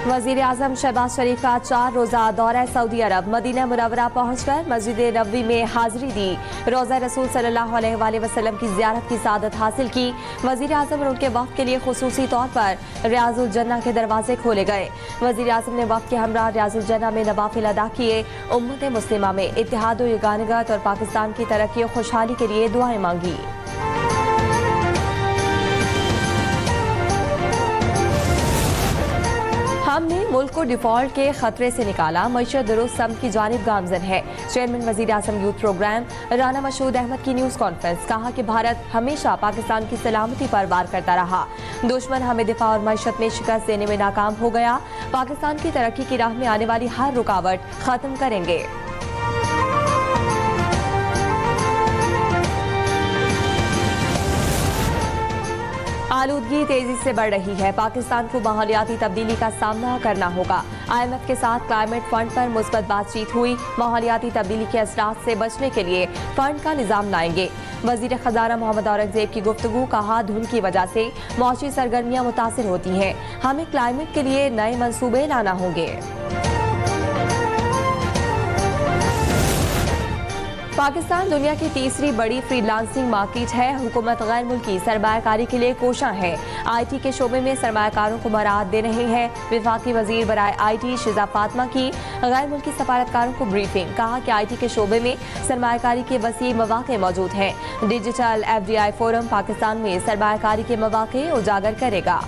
वजीर आजम शहबाज शरीफ का 4 रोजा दौरा सऊदी अरब मदीना मुनव्वरा पहुंचकर मस्जिद नबवी में हाजिरी दी। रोजा रसूल सल्लल्लाहु अलैहि वसल्लम की जियारत की सादत हासिल की। वजीर आजम और उनके वफ्द के लिए खुसूसी तौर पर रियाजुल जन्नह के दरवाजे खोले गए। वजीर आजम ने वफ्द के हमरा रियाजुल जन्नह में नवाफिल अदा किए। उम्मत मुस्लिमा में इत्तेहाद व यगानगत और पाकिस्तान की तरक्की और खुशहाली के लिए दुआएं मांगी। हमने मुल्क को डिफॉल्ट के खतरे से निकाला, मईशत दुरुस्त सम की जानिब गामजन है। चेयरमैन वजीर आजम यूथ प्रोग्राम राना मशहूद अहमद की न्यूज कॉन्फ्रेंस। कहा कि भारत हमेशा पाकिस्तान की सलामती पर वार करता रहा। दुश्मन हमें दिफा और मईशत में शिकस्त देने में नाकाम हो गया। पाकिस्तान की तरक्की की राह में आने वाली हर रुकावट खत्म करेंगे। आलूदगी तेजी से बढ़ रही है। पाकिस्तान को माहौलियाती तब्दीली का सामना करना होगा। IMF के साथ क्लाइमेट फंड पर मुस्बत बातचीत हुई। माहौलियाती तब्दीली के असरात से बचने के लिए फंड का निजाम लाएंगे। वजीर खजाना मोहम्मद औरंगजेब की गुफ्तगू। कहा धुंध की वजह से मौसमी सरगर्मियां मुतासिर होती हैं। हमें क्लाइमेट के लिए नए मंसूबे लाना होंगे। पाकिस्तान दुनिया की तीसरी बड़ी फ्रीलांसिंग मार्केट है। हुकूमत गैर मुल्की सरमायाकारी के लिए कोशां है। IT के शोबे में सरमायाकारों को मराहत दे रहे हैं। वफाकी वजीर बराए IT शिजा फातिमा की गैर मुल्की सफारतकारों को ब्रीफिंग। कहा कि IT के शोबे में सरमायाकारी के वसी मौके मौजूद हैं। डिजिटल FDI फोरम पाकिस्तान में सरमायाकारी के मौके उजागर करेगा।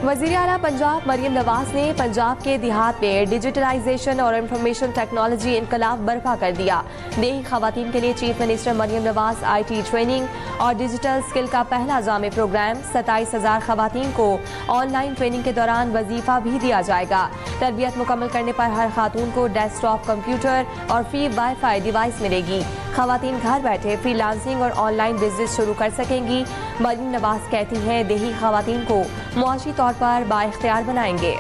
वज़ीर आला पंजाब मरियम नवाज ने पंजाब के देहात में डिजिटलाइजेशन और इंफॉर्मेशन टेक्नोलॉजी इनकलाब बर्पा कर दिया। देही खवातीन के लिए chief minister Maryam Nawaz IT training और डिजिटल स्किल का पहला जामे प्रोग्राम। 27,000 खवातीन को ऑनलाइन ट्रेनिंग के दौरान वजीफा भी दिया जाएगा। तरबियत मुकम्मल करने पर हर खातून को डेस्कटॉप कंप्यूटर और फ्री वाईफाई डिवाइस मिलेगी। खवातीन घर बैठे फ्रीलांसिंग और ऑनलाइन बिजनेस शुरू कर सकेंगी। मरियम नवाज कहती हैं देही खवातीन को मुआशी तौर पर बाइख्तियार बनाएंगे।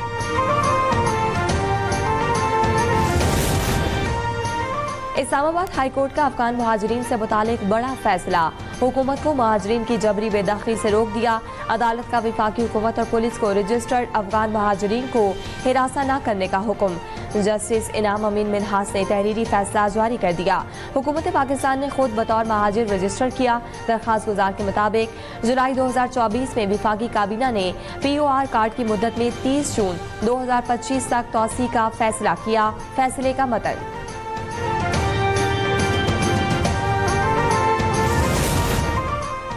इस्लामाबाद हाईकोर्ट का अफगान मुहाजिरीन से मुतालिक बड़ा फैसला। हुकूमत को मुहाजिरीन की जबरी बेदखली से रोक दिया। अदालत का वफाकी हुकूमत और पुलिस को रजिस्टर्ड अफगान मुहाजिरीन को हिरासा न करने का हुक्म। जस्टिस इनाम अमीन मिन्हास ने तहरीरी फैसला जारी कर दिया। हुकूमत पाकिस्तान ने खुद बतौर महाजिर रजिस्टर किया। दरख्वास्त गुजार के मुताबिक जुलाई 2024 में वफाकी काबीना ने POR कार्ड की मुद्दत में 30 जून 2025 तक तौसी का फैसला किया। फैसले का मतन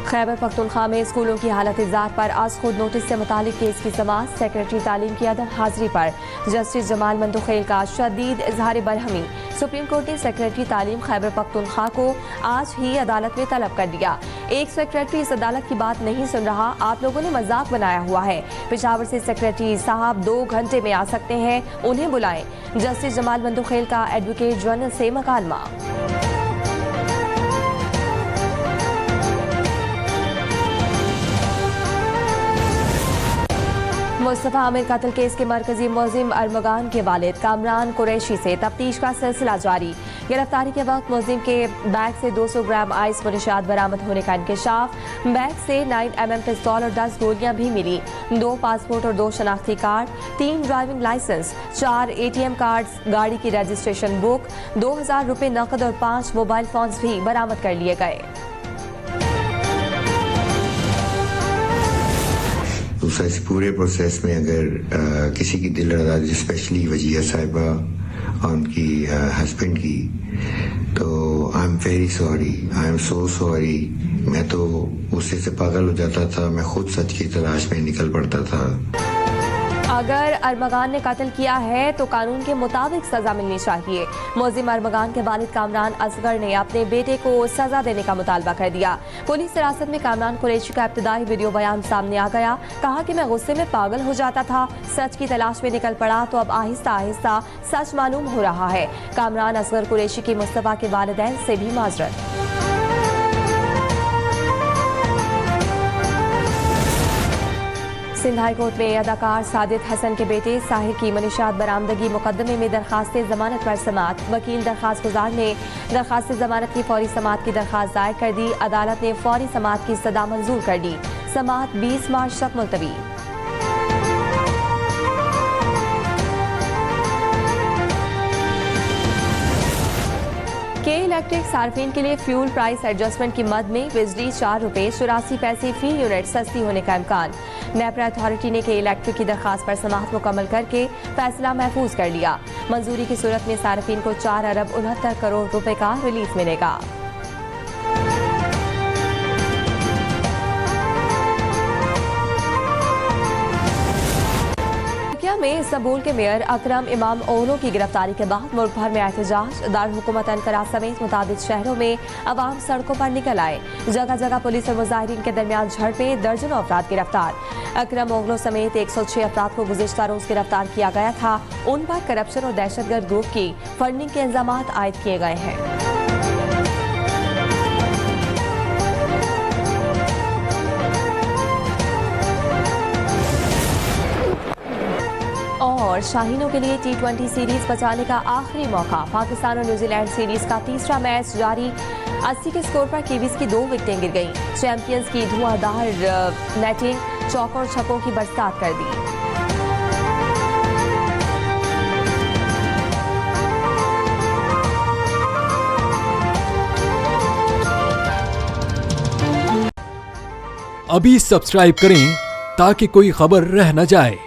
खैबर पख्तूनख्वा में स्कूलों की हालत इज़्ज़ात पर आज खुद नोटिस से मुतालिक केस की समाअत। सेक्रेटरी तालीम की अदम हाजिरी पर जस्टिस जमाल मंदुखेल का शदीद इजहार बरहमी। सुप्रीम कोर्ट ने सेक्रेटरी तालीम खैबर पख्तूनख्वा को आज ही अदालत में तलब कर दिया। एक सेक्रेटरी इस अदालत की बात नहीं सुन रहा, आप लोगों ने मजाक बनाया हुआ है। पेशावर से सेक्रेटरी साहब 2 घंटे में आ सकते हैं, उन्हें बुलाएं। जस्टिस जमाल मंदुखेल का एडवोकेट जनरल से मकालमा। मुस्तफा आमिर कत्ल केस के मरकजी मुलजिम अरमगान के वालिद कामरान कुरैशी से तफ्तीश का सिलसिला जारी। गिरफ्तारी के वक्त मुलजिम के बैग से 200 ग्राम आइस मुनशियात बरामद होने का इंकशाफ। बैग से 9mm पिस्तौल और 10 गोलियां भी मिली। 2 पासपोर्ट और 2 शनाख्ती card, 3 driving licence, 4 ATM cards, गाड़ी की रजिस्ट्रेशन बुक, 2000 रुपए नकद और 5 मोबाइल फोन्स भी बरामद कर लिए गए। दूसरा, इस पूरे प्रोसेस में अगर किसी की दिल आज़ादी, स्पेशली वजिया साहिबा और उनकी हस्बैंड की, तो I am very sorry, I am so sorry. मैं तो गुस्से से पागल हो जाता था। मैं खुद सच की तलाश में निकल पड़ता था। अगर अरमगान ने कत्ल किया है तो कानून के मुताबिक सजा मिलनी चाहिए। मुलजिम अरमगान के वालिद कामरान असगर ने अपने बेटे को सजा देने का मुतालबा कर दिया। पुलिस हिरासत में कामरान कुरैशी का इब्तिदाई वीडियो बयान सामने आ गया। कहा कि मैं गुस्से में पागल हो जाता था, सच की तलाश में निकल पड़ा तो अब आहिस्ता आहिस्ता सच मालूम हो रहा है। कामरान असगर कुरैशी की मुस्तफा के वालिदैन से भी माजरत। सिंध हाई कोर्ट में अदाकार साजिद हसन के बेटे साहिर की मनीषात बरामदगी मुकदमे में दरखास्त जमानत पर समाअत। वकील दरखास्त गुजार ने दरखास्त जमानत की फौरी समाअत की दरखास्त दायर कर दी। अदालत ने फौरी समाअत की सदा मंजूर कर दी। समाअत 20 मार्च तक मुलतवी। के इलेक्ट्रिक सार्फिन के लिए फ्यूल प्राइस एडजस्टमेंट की मद में बिजली 4 रुपये 84 पैसे फी यूनिट सस्ती होने का इम्कान। नेपरा अथॉरिटी ने के इलेक्ट्रिक की दरखास्त पर समाअत मुकम्मल करके फैसला महफूज कर लिया। मंजूरी की सूरत में सार्फिन को 4 अरब 69 करोड़ रुपए का रिलीफ मिलेगा। में इस्तांबुल के मेयर अकरम इमाम ओगलो की गिरफ्तारी के बाद मुल्क भर में एहतजाज। दारुल हुकूमत अंकारा समेत मुताबिक शहरों में अवाम सड़कों पर निकल आए। जगह जगह पुलिस और मुजाहिरीन के दरमियान झड़पें, दर्जनों अफराद गिरफ्तार। अकरम ओगलो समेत 106 अफराद को गुज़िश्ता रोज गिरफ्तार किया गया था। उन पर करप्शन और दहशतगर्द ग्रुप की फंडिंग के इल्जाम आयद किए गए हैं। और शाहीनों के लिए T20 सीरीज बचाने का आखिरी मौका। पाकिस्तान और न्यूजीलैंड सीरीज का तीसरा मैच जारी। 80 के स्कोर पर कीवीज की 2 विकेटें गिर गईं। चैंपियंस की धुआंधार नेटिंग, चौकों और छक्कों की बरसात कर दी। अभी सब्सक्राइब करें ताकि कोई खबर रह न जाए।